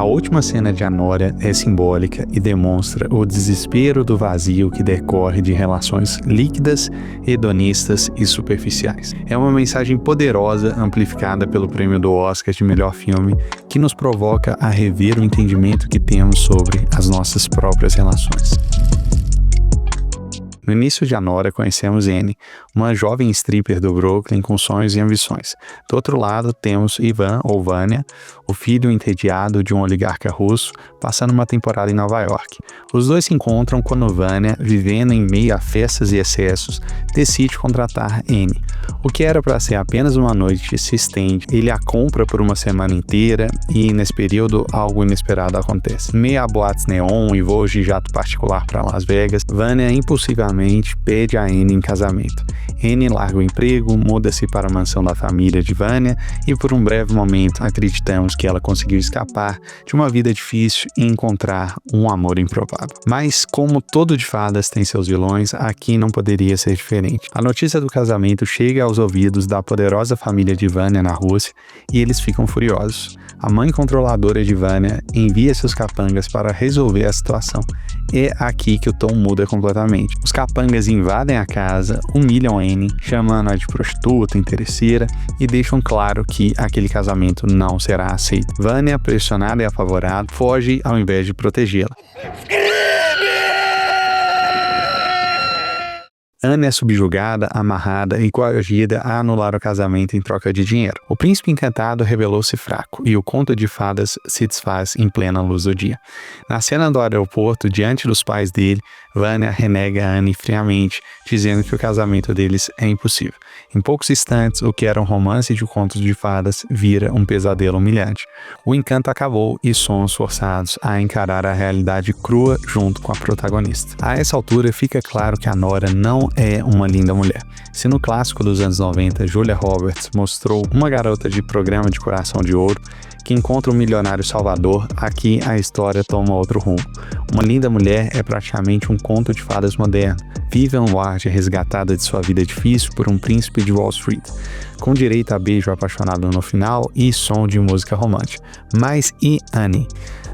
A última cena de Anora é simbólica e demonstra o desespero do vazio que decorre de relações líquidas, hedonistas e superficiais. É uma mensagem poderosa, amplificada pelo prêmio do Oscar de melhor filme, que nos provoca a rever o entendimento que temos sobre as nossas próprias relações. No início de Anora, conhecemos Annie, uma jovem stripper do Brooklyn com sonhos e ambições. Do outro lado, temos Ivan, ou Vânia, o filho entediado de um oligarca russo, passando uma temporada em Nova York. Os dois se encontram quando Vânia, vivendo em meio a festas e excessos, decide contratar Annie. O que era para ser apenas uma noite se estende, ele a compra por uma semana inteira e, nesse período, algo inesperado acontece. Meio a boates neon e voos de jato particular para Las Vegas, Vânia impulsivamente pede a Annie em casamento. Annie larga o emprego, muda-se para a mansão da família de Vânia e por um breve momento acreditamos que ela conseguiu escapar de uma vida difícil e encontrar um amor improvável. Mas como todo de fadas tem seus vilões, aqui não poderia ser diferente. A notícia do casamento chega aos ouvidos da poderosa família de Vânia na Rússia e eles ficam furiosos. A mãe controladora de Vânia envia seus capangas para resolver a situação. É aqui que o tom muda completamente. Os capangas invadem a casa, humilham Annie, chamando-a de prostituta, interesseira e deixam claro que aquele casamento não será aceito. Vânia, pressionada e apavorada, foge ao invés de protegê-la. Anne é subjugada, amarrada e coagida a anular o casamento em troca de dinheiro. O príncipe encantado revelou-se fraco e o conto de fadas se desfaz em plena luz do dia. Na cena do aeroporto, diante dos pais dele, Vânia renega Anne friamente, dizendo que o casamento deles é impossível. Em poucos instantes, o que era um romance de contos de fadas vira um pesadelo humilhante. O encanto acabou e somos forçados a encarar a realidade crua junto com a protagonista. A essa altura, fica claro que a Nora não é uma linda mulher. Se no clássico dos anos 90, Julia Roberts mostrou uma garota de programa de coração de ouro que encontra um milionário salvador, aqui a história toma outro rumo. Uma linda mulher é praticamente um conto de fadas moderno. Vivian Ward é resgatada de sua vida difícil por um príncipe de Wall Street, com direito a beijo apaixonado no final e som de música romântica. Mas e Annie?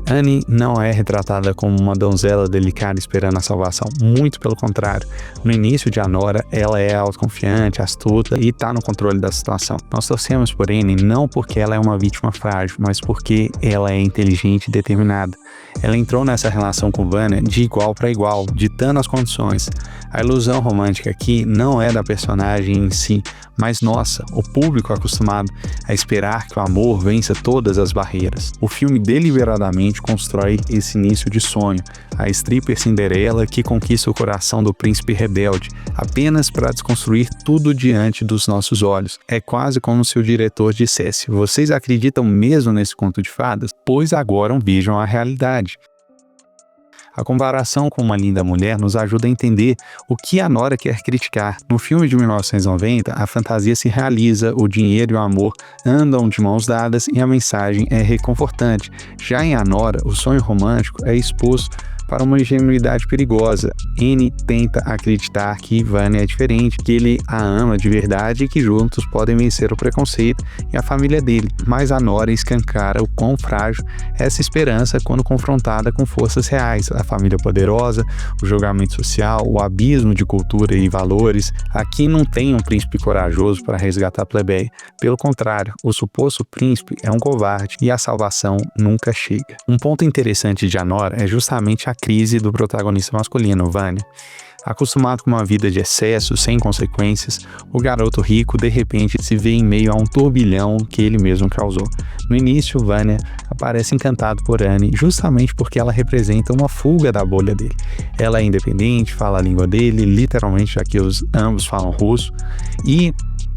Annie não é retratada como uma donzela delicada esperando a salvação, muito pelo contrário. No início de Anora, ela é autoconfiante, astuta e está no controle da situação. Nós torcemos por Annie não porque ela é uma vítima frágil, mas porque ela é inteligente e determinada. Ela entrou nessa relação com Vânia de igual para igual, ditando as condições. A ilusão romântica aqui não é da personagem em si, mas nossa, o público acostumado a esperar que o amor vença todas as barreiras. O filme deliberadamente constrói esse início de sonho, a stripper Cinderela que conquista o coração do príncipe rebelde, apenas para desconstruir tudo diante dos nossos olhos. É quase como se o diretor dissesse: vocês acreditam mesmo nesse conto de fadas? Pois agora vejam a realidade. A comparação com Uma Linda Mulher nos ajuda a entender o que a Nora quer criticar. No filme de 1990, a fantasia se realiza, o dinheiro e o amor andam de mãos dadas e a mensagem é reconfortante. Já em Anora, o sonho romântico é exposto para uma ingenuidade perigosa. Annie tenta acreditar que Vânia é diferente, que ele a ama de verdade e que juntos podem vencer o preconceito e a família dele, mas a Nora escancara o quão frágil é essa esperança quando confrontada com forças reais, a família poderosa, o julgamento social, o abismo de cultura e valores. Aqui não tem um príncipe corajoso para resgatar a plebeia. Pelo contrário, o suposto príncipe é um covarde e a salvação nunca chega. Um ponto interessante de Anora é justamente a crise do protagonista masculino, Vânia. Acostumado com uma vida de excesso, sem consequências, o garoto rico de repente se vê em meio a um turbilhão que ele mesmo causou. No início, Vânia aparece encantado por Annie justamente porque ela representa uma fuga da bolha dele. Ela é independente, fala a língua dele, literalmente, já que ambos falam russo, e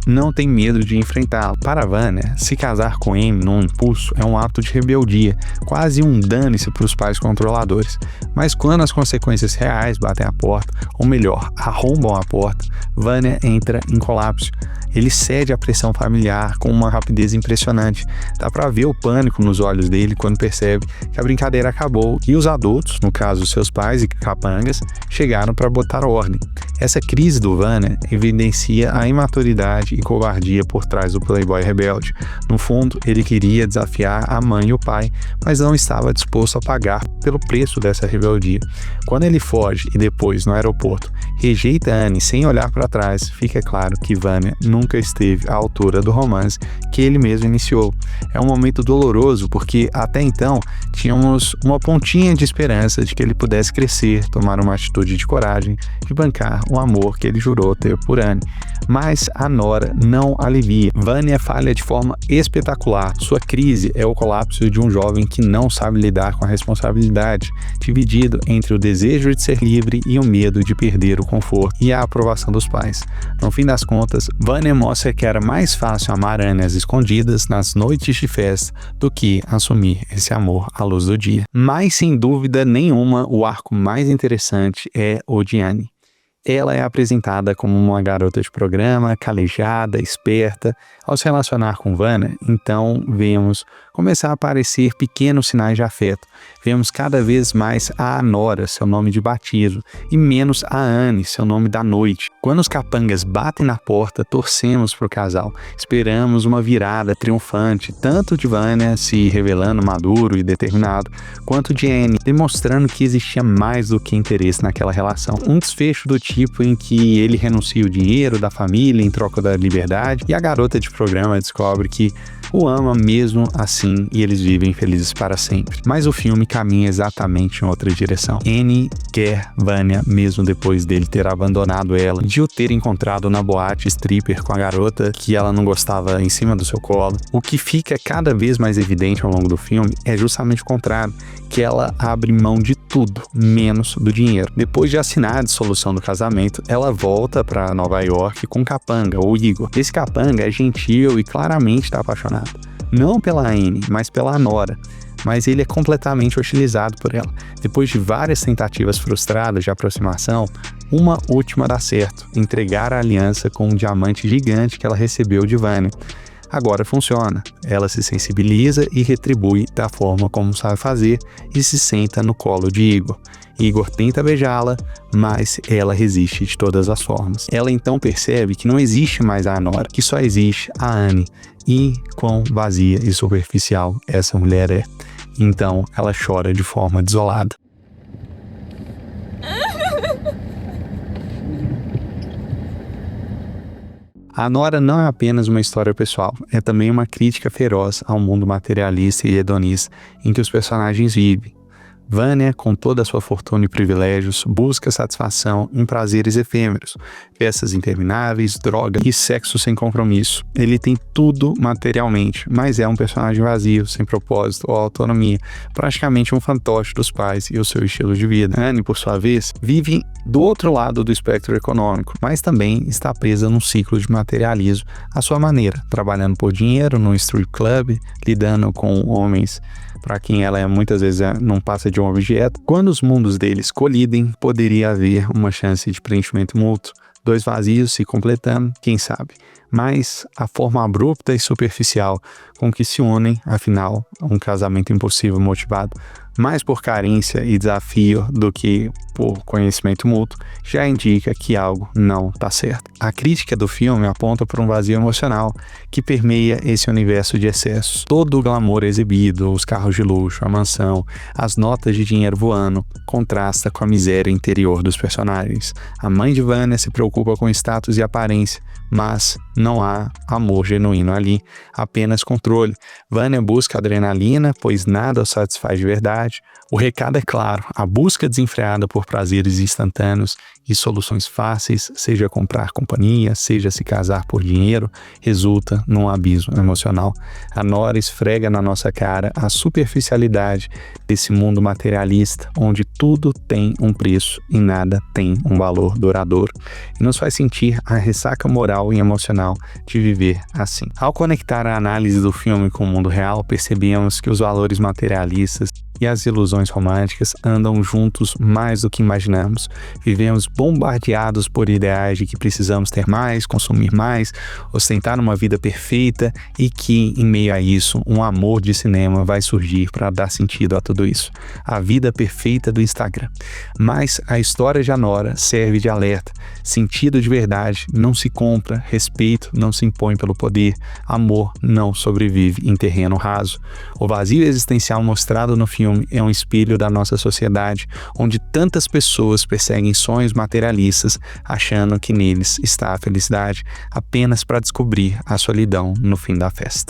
não tem medo de enfrentá-lo. Para Vânia, se casar com Annie num impulso é um ato de rebeldia, quase um dane-se para os pais controladores. Mas quando as consequências reais batem a porta, ou melhor, arrombam a porta, Vânia entra em colapso. Ele cede à pressão familiar com uma rapidez impressionante. Dá pra ver o pânico nos olhos dele quando percebe que a brincadeira acabou e os adultos, no caso seus pais e capangas, chegaram para botar ordem. Essa crise do Vânia evidencia a imaturidade maldade e covardia por trás do playboy rebelde. No fundo, ele queria desafiar a mãe e o pai, mas não estava disposto a pagar pelo preço dessa rebeldia. Quando ele foge e depois, no aeroporto, rejeita Annie sem olhar para trás, fica claro que Vanya nunca esteve à altura do romance que ele mesmo iniciou. É um momento doloroso porque até então tínhamos uma pontinha de esperança de que ele pudesse crescer, tomar uma atitude de coragem, de bancar o amor que ele jurou ter por Annie. Mas a Nora não alivia. Vanya falha de forma espetacular. Sua crise é o colapso de um jovem que não sabe lidar com a responsabilidade, dividido entre o desejo de ser livre e o medo de perder o conforto e a aprovação dos pais. No fim das contas, Vanya mostra que era mais fácil amar Annie às escondidas nas noites de festa do que assumir esse amor à luz do dia. Mas sem dúvida nenhuma, o arco mais interessante é o de Annie. Ela é apresentada como uma garota de programa, calejada, esperta. Ao se relacionar com Vanya, então vemos começar a aparecer pequenos sinais de afeto. Vemos cada vez mais a Nora, seu nome de batismo, e menos a Annie, seu nome da noite. Quando os capangas batem na porta, torcemos para o casal. Esperamos uma virada triunfante, tanto de Vanya se revelando maduro e determinado, quanto de Annie, demonstrando que existia mais do que interesse naquela relação. Um desfecho do tipo em que ele renuncia o dinheiro da família em troca da liberdade, e a garota de programa descobre que o ama mesmo assim e eles vivem felizes para sempre. Mas o filme caminha exatamente em outra direção. Annie quer Vanya mesmo depois dele ter abandonado ela, de o ter encontrado na boate stripper com a garota que ela não gostava em cima do seu colo. O que fica cada vez mais evidente ao longo do filme é justamente o contrário, que ela abre mão de tudo, menos do dinheiro. Depois de assinar a dissolução do casamento, ela volta para Nova York com o capanga, ou Igor. Esse capanga é gentil e claramente está apaixonado. Não pela Annie, mas pela Nora. Mas ele é completamente hostilizado por ela. Depois de várias tentativas frustradas de aproximação, uma última dá certo: entregar a aliança com um diamante gigante que ela recebeu de Vanya. Agora funciona. Ela se sensibiliza e retribui da forma como sabe fazer e se senta no colo de Igor. Igor tenta beijá-la, mas ela resiste de todas as formas. Ela então percebe que não existe mais a Nora, que só existe a Annie. E quão vazia e superficial essa mulher é. Então ela chora de forma desolada. A Nora não é apenas uma história pessoal, é também uma crítica feroz ao mundo materialista e hedonista em que os personagens vivem. Vanya, com toda a sua fortuna e privilégios, busca satisfação em prazeres efêmeros, festas intermináveis, droga e sexo sem compromisso. Ele tem tudo materialmente, mas é um personagem vazio, sem propósito ou autonomia, praticamente um fantoche dos pais e o seu estilo de vida. Annie, por sua vez, vive do outro lado do espectro econômico, mas também está presa num ciclo de materialismo à sua maneira, trabalhando por dinheiro num strip club, lidando com homens para quem ela muitas vezes não passa de um objeto. Quando os mundos deles colidem, poderia haver uma chance de preenchimento mútuo, dois vazios se completando, quem sabe. Mas a forma abrupta e superficial com que se unem, afinal, um casamento impossível motivado mais por carência e desafio do que por conhecimento mútuo, já indica que algo não está certo. A crítica do filme aponta para um vazio emocional que permeia esse universo de excessos. Todo o glamour exibido, os carros de luxo, a mansão, as notas de dinheiro voando, contrasta com a miséria interior dos personagens. A mãe de Vanya se preocupa com status e aparência, mas não há amor genuíno ali, apenas controle. Vanya busca adrenalina, pois nada o satisfaz de verdade. O recado é claro: a busca desenfreada por prazeres instantâneos e soluções fáceis, seja comprar companhia, seja se casar por dinheiro, resulta num abismo emocional. A Nora esfrega na nossa cara a superficialidade desse mundo materialista, onde tudo tem um preço e nada tem um valor duradouro, e nos faz sentir a ressaca moral e emocional de viver assim. Ao conectar a análise do filme com o mundo real, percebemos que os valores materialistas e as ilusões românticas andam juntos mais do que imaginamos. Vivemos bombardeados por ideais de que precisamos ter mais, consumir mais, ostentar uma vida perfeita e que, em meio a isso, um amor de cinema vai surgir para dar sentido a tudo isso. A vida perfeita do Instagram. Mas a história de Anora serve de alerta. Sentido de verdade não se compra, respeito não se impõe pelo poder, amor não sobrevive em terreno raso. O vazio existencial mostrado no filme é um espelho da nossa sociedade, onde tantas pessoas perseguem sonhos materialistas, achando que neles está a felicidade, apenas para descobrir a solidão no fim da festa.